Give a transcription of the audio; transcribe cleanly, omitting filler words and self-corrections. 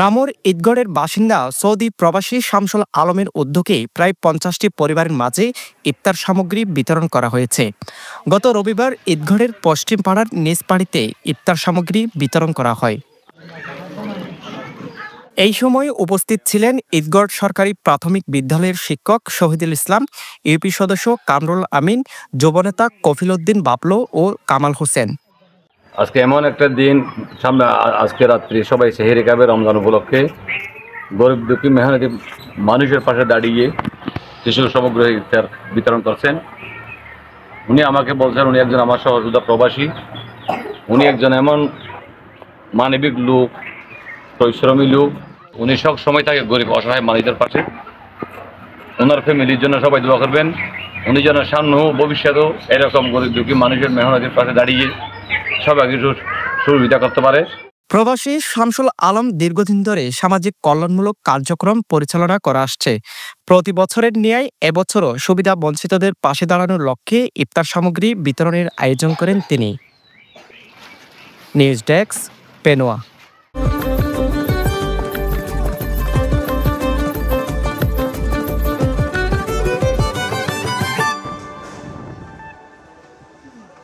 রামুর ঈদগড়ের বাসিন্দা সৌদি প্রবাসী শামসুল আলমের উদ্যোগে প্রায় 50টি পরিবারের মাঝে ইফতার সামগ্রী বিতরণ করা হয়েছে। গত রবিবার ঈদগড়ের পশ্চিম পাড়ার নিজ বাড়িতে ইফতার সামগ্রী বিতরণ করা হয়। এই সময় উপস্থিত ছিলেন ঈদগড় সরকারি প্রাথমিক বিদ্যালয়ের শিক্ষক শহীদুল ইসলাম, ইউপি সদস্য কামরুল আমিন, যুবনেতা কফিল উদ্দিন বাবলু ও কামাল হোসেন। আজকে এমন একটা দিন সামনে, আজকে রাত্রি সবাই সেহরি খাবে রমজান উপলক্ষে। গরিব দুঃখী মেহনতি মানুষের পাশে দাঁড়িয়ে কিছু সামগ্রী ইফতার বিতরণ করছেন। উনি আমাকে বলছেন উনি একজন আমার সহযোদ্ধা প্রবাসী, উনি একজন এমন মানবিক লোক, পরিশ্রমী লোক। উনি সব সময় থাকে গরিব অসহায় মানুষদের পাশে। ওনার ফ্যামিলির জন্য সবাই দোয়া করবেন, উনি যেন সামনেও ভবিষ্যতেও এরকম গরিব দুঃখী মানুষের মেহনতের পাশে দাঁড়িয়ে সবাইকে সুবিধা করতে পারে। প্রবাসী শামসুল আলম দীর্ঘদিন ধরে সামাজিক কল্যাণমূলক কার্যক্রম পরিচালনা করে আসছে। প্রতি বছরের ন্যায় এবছরও সুবিধা বঞ্চিতদের পাশে দাঁড়ানোর লক্ষ্যে ইফতার সামগ্রী বিতরণের আয়োজন করেন তিনি। News desk, Penowa.